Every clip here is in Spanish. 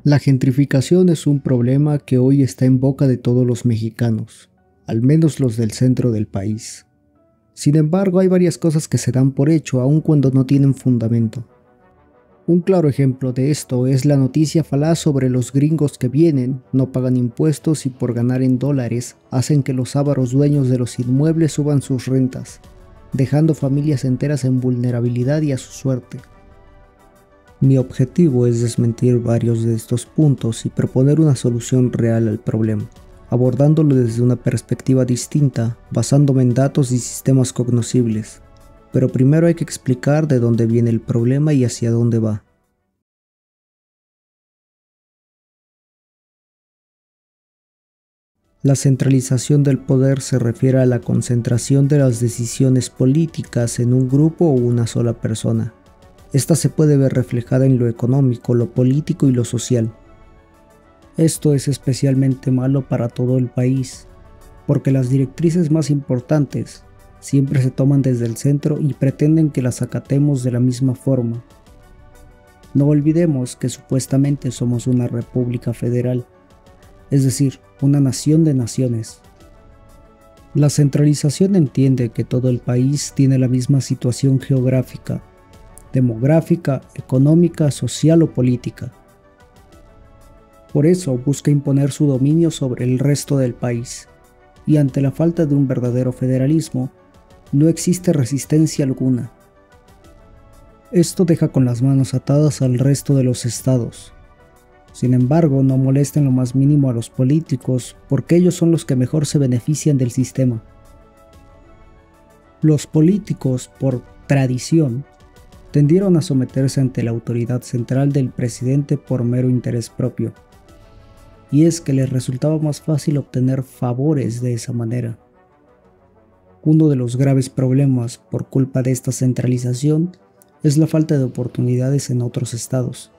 La gentrificación es un problema que hoy está en boca de todos los mexicanos, al menos los del centro del país. Sin embargo, hay varias cosas que se dan por hecho aun cuando no tienen fundamento. Un claro ejemplo de esto es la noticia falaz sobre los gringos que vienen, no pagan impuestos y por ganar en dólares hacen que los ávaros dueños de los inmuebles suban sus rentas, dejando familias enteras en vulnerabilidad y a su suerte. Mi objetivo es desmentir varios de estos puntos y proponer una solución real al problema, abordándolo desde una perspectiva distinta, basándome en datos y sistemas cognoscibles. Pero primero hay que explicar de dónde viene el problema y hacia dónde va. La centralización del poder se refiere a la concentración de las decisiones políticas en un grupo o una sola persona. Esta se puede ver reflejada en lo económico, lo político y lo social. Esto es especialmente malo para todo el país, porque las directrices más importantes siempre se toman desde el centro y pretenden que las acatemos de la misma forma. No olvidemos que supuestamente somos una república federal, es decir, una nación de naciones. La centralización entiende que todo el país tiene la misma situación geográfica, demográfica, económica, social o política. Por eso busca imponer su dominio sobre el resto del país, y ante la falta de un verdadero federalismo, no existe resistencia alguna. Esto deja con las manos atadas al resto de los estados. Sin embargo, no molesta en lo más mínimo a los políticos, porque ellos son los que mejor se benefician del sistema. Los políticos, por tradición, tendieron a someterse ante la autoridad central del presidente por mero interés propio, y es que les resultaba más fácil obtener favores de esa manera. Uno de los graves problemas por culpa de esta centralización es la falta de oportunidades en otros estados.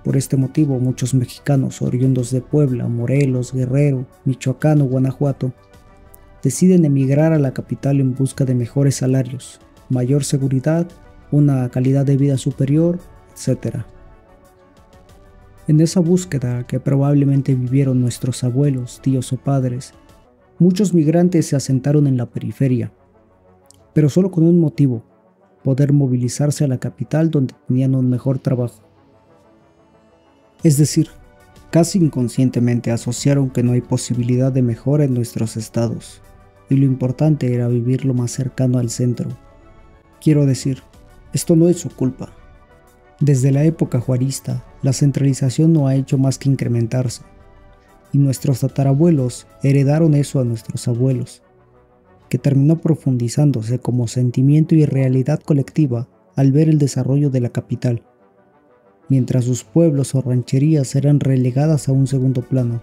Por este motivo, muchos mexicanos oriundos de Puebla, Morelos, Guerrero, Michoacán o Guanajuato deciden emigrar a la capital en busca de mejores salarios, mayor seguridad, una calidad de vida superior, etc. En esa búsqueda que probablemente vivieron nuestros abuelos, tíos o padres, muchos migrantes se asentaron en la periferia, pero solo con un motivo: poder movilizarse a la capital donde tenían un mejor trabajo. Es decir, casi inconscientemente asociaron que no hay posibilidad de mejora en nuestros estados, y lo importante era vivir lo más cercano al centro. Quiero decir, esto no es su culpa. Desde la época juarista, la centralización no ha hecho más que incrementarse, y nuestros tatarabuelos heredaron eso a nuestros abuelos, que terminó profundizándose como sentimiento y realidad colectiva al ver el desarrollo de la capital, mientras sus pueblos o rancherías eran relegadas a un segundo plano.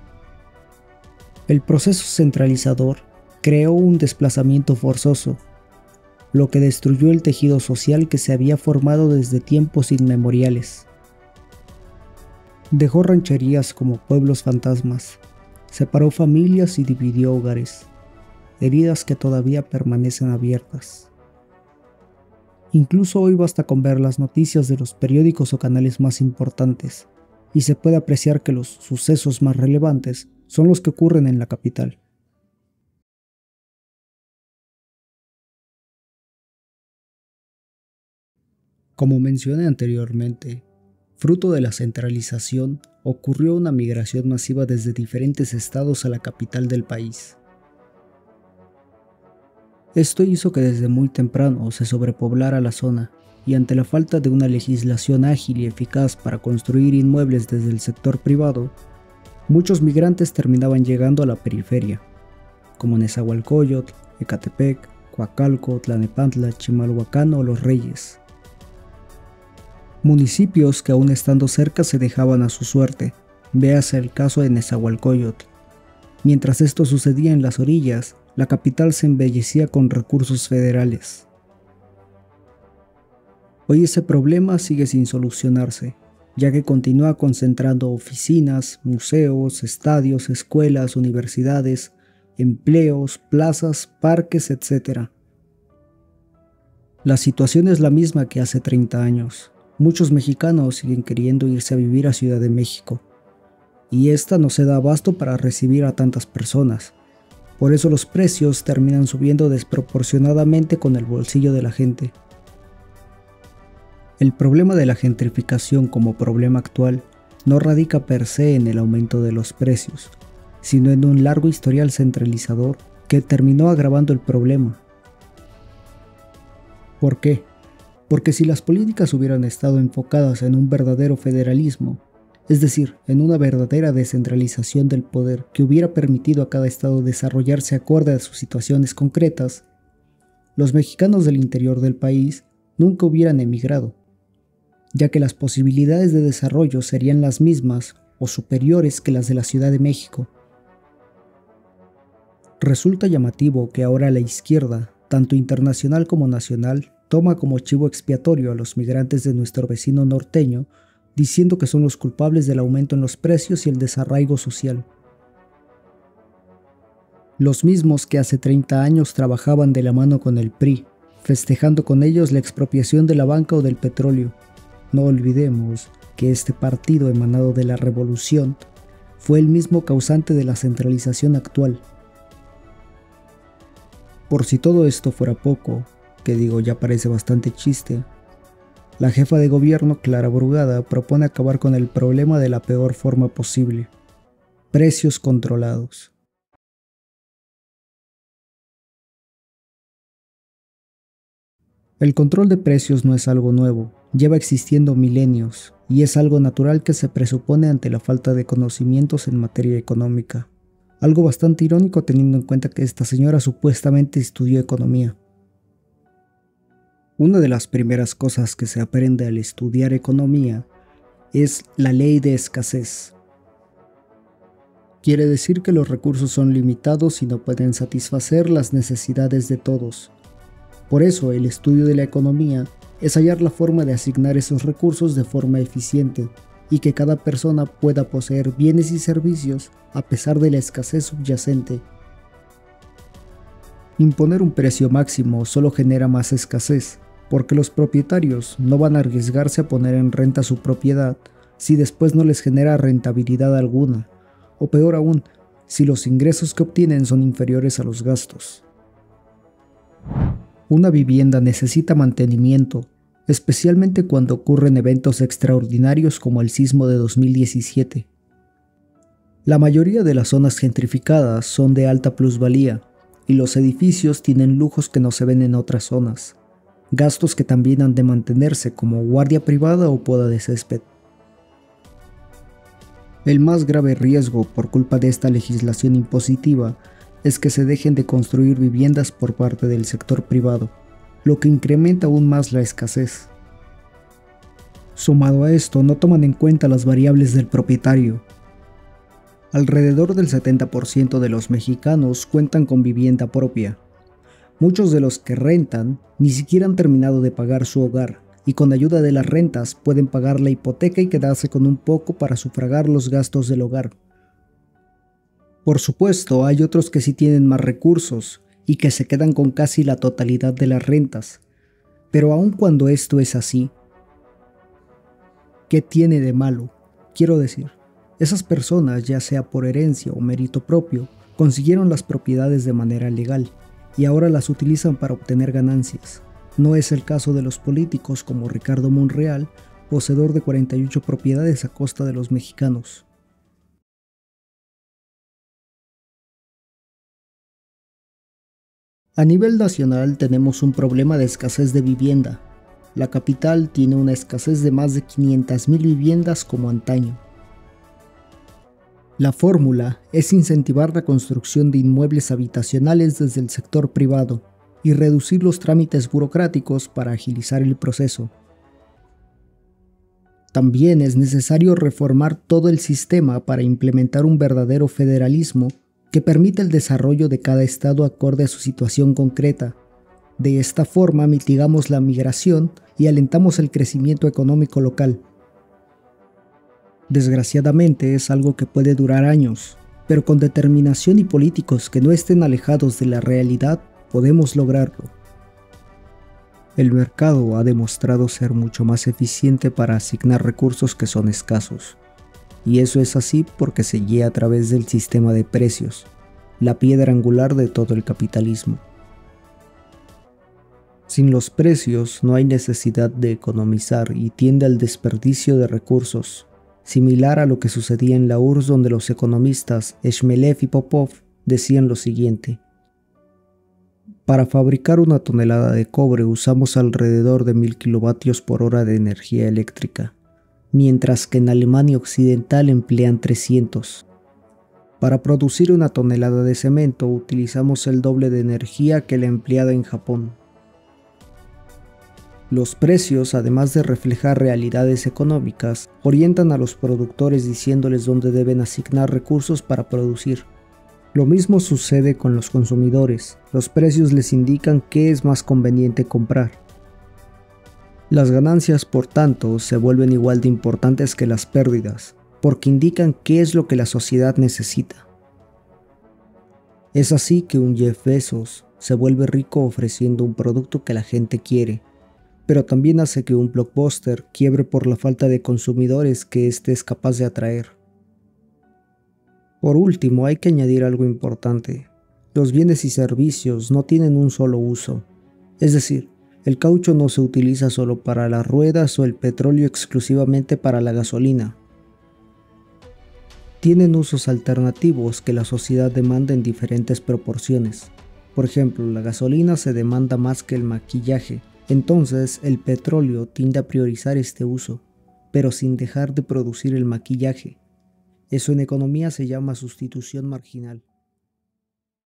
El proceso centralizador creó un desplazamiento forzoso, lo que destruyó el tejido social que se había formado desde tiempos inmemoriales. Dejó rancherías como pueblos fantasmas, separó familias y dividió hogares, heridas que todavía permanecen abiertas. Incluso hoy basta con ver las noticias de los periódicos o canales más importantes, y se puede apreciar que los sucesos más relevantes son los que ocurren en la capital. Como mencioné anteriormente, fruto de la centralización, ocurrió una migración masiva desde diferentes estados a la capital del país. Esto hizo que desde muy temprano se sobrepoblara la zona, y ante la falta de una legislación ágil y eficaz para construir inmuebles desde el sector privado, muchos migrantes terminaban llegando a la periferia, como Nezahualcóyotl, Ecatepec, Coacalco, Tlalnepantla, Chimalhuacán o Los Reyes. Municipios que aún estando cerca se dejaban a su suerte, véase el caso de Nezahualcóyotl. Mientras esto sucedía en las orillas, la capital se embellecía con recursos federales. Hoy ese problema sigue sin solucionarse, ya que continúa concentrando oficinas, museos, estadios, escuelas, universidades, empleos, plazas, parques, etc. La situación es la misma que hace 30 años. Muchos mexicanos siguen queriendo irse a vivir a Ciudad de México, y esta no se da abasto para recibir a tantas personas. Por eso los precios terminan subiendo desproporcionadamente con el bolsillo de la gente. El problema de la gentrificación como problema actual no radica per se en el aumento de los precios, sino en un largo historial centralizador que terminó agravando el problema. ¿Por qué? Porque si las políticas hubieran estado enfocadas en un verdadero federalismo, es decir, en una verdadera descentralización del poder que hubiera permitido a cada estado desarrollarse acorde a sus situaciones concretas, los mexicanos del interior del país nunca hubieran emigrado, ya que las posibilidades de desarrollo serían las mismas o superiores que las de la Ciudad de México. Resulta llamativo que ahora la izquierda, tanto internacional como nacional, toma como chivo expiatorio a los migrantes de nuestro vecino norteño, diciendo que son los culpables del aumento en los precios y el desarraigo social. Los mismos que hace 30 años trabajaban de la mano con el PRI, festejando con ellos la expropiación de la banca o del petróleo. No olvidemos que este partido emanado de la revolución fue el mismo causante de la centralización actual. Por si todo esto fuera poco, que digo ya parece bastante chiste, la jefa de gobierno Clara Brugada propone acabar con el problema de la peor forma posible: precios controlados. El control de precios no es algo nuevo, lleva existiendo milenios, y es algo natural que se presupone ante la falta de conocimientos en materia económica. Algo bastante irónico teniendo en cuenta que esta señora supuestamente estudió economía. Una de las primeras cosas que se aprende al estudiar economía es la ley de escasez. Quiere decir que los recursos son limitados y no pueden satisfacer las necesidades de todos. Por eso, el estudio de la economía es hallar la forma de asignar esos recursos de forma eficiente y que cada persona pueda poseer bienes y servicios a pesar de la escasez subyacente. Imponer un precio máximo solo genera más escasez, porque los propietarios no van a arriesgarse a poner en renta su propiedad si después no les genera rentabilidad alguna, o peor aún, si los ingresos que obtienen son inferiores a los gastos. Una vivienda necesita mantenimiento, especialmente cuando ocurren eventos extraordinarios como el sismo de 2017. La mayoría de las zonas gentrificadas son de alta plusvalía, y los edificios tienen lujos que no se ven en otras zonas, gastos que también han de mantenerse como guardia privada o poda de césped. El más grave riesgo por culpa de esta legislación impositiva es que se dejen de construir viviendas por parte del sector privado, lo que incrementa aún más la escasez. Sumado a esto, no toman en cuenta las variables del propietario. Alrededor del 70% de los mexicanos cuentan con vivienda propia. Muchos de los que rentan ni siquiera han terminado de pagar su hogar, y con ayuda de las rentas pueden pagar la hipoteca y quedarse con un poco para sufragar los gastos del hogar. Por supuesto, hay otros que sí tienen más recursos y que se quedan con casi la totalidad de las rentas. Pero aun cuando esto es así, ¿qué tiene de malo? Quiero decir, esas personas, ya sea por herencia o mérito propio, consiguieron las propiedades de manera legal y ahora las utilizan para obtener ganancias. No es el caso de los políticos como Ricardo Monreal, poseedor de 48 propiedades a costa de los mexicanos. A nivel nacional tenemos un problema de escasez de vivienda. La capital tiene una escasez de más de 500,000 viviendas como antaño. La fórmula es incentivar la construcción de inmuebles habitacionales desde el sector privado y reducir los trámites burocráticos para agilizar el proceso. También es necesario reformar todo el sistema para implementar un verdadero federalismo que permita el desarrollo de cada estado acorde a su situación concreta. De esta forma mitigamos la migración y alentamos el crecimiento económico local. Desgraciadamente es algo que puede durar años, pero con determinación y políticos que no estén alejados de la realidad podemos lograrlo. El mercado ha demostrado ser mucho más eficiente para asignar recursos que son escasos. Y eso es así porque se guía a través del sistema de precios, la piedra angular de todo el capitalismo. Sin los precios no hay necesidad de economizar y tiende al desperdicio de recursos, similar a lo que sucedía en la URSS, donde los economistas Shmelev y Popov decían lo siguiente: para fabricar una tonelada de cobre usamos alrededor de 1000 kilovatios por hora de energía eléctrica, mientras que en Alemania Occidental emplean 300. Para producir una tonelada de cemento utilizamos el doble de energía que la empleada en Japón. Los precios, además de reflejar realidades económicas, orientan a los productores diciéndoles dónde deben asignar recursos para producir. Lo mismo sucede con los consumidores. Los precios les indican qué es más conveniente comprar. Las ganancias, por tanto, se vuelven igual de importantes que las pérdidas, porque indican qué es lo que la sociedad necesita. Es así que un Jeff Bezos se vuelve rico ofreciendo un producto que la gente quiere, pero también hace que un blockbuster quiebre por la falta de consumidores que éste es capaz de atraer. Por último, hay que añadir algo importante. Los bienes y servicios no tienen un solo uso. Es decir, el caucho no se utiliza solo para las ruedas o el petróleo exclusivamente para la gasolina. Tienen usos alternativos que la sociedad demanda en diferentes proporciones. Por ejemplo, la gasolina se demanda más que el maquillaje. Entonces, el petróleo tiende a priorizar este uso, pero sin dejar de producir el maquillaje. Eso en economía se llama sustitución marginal.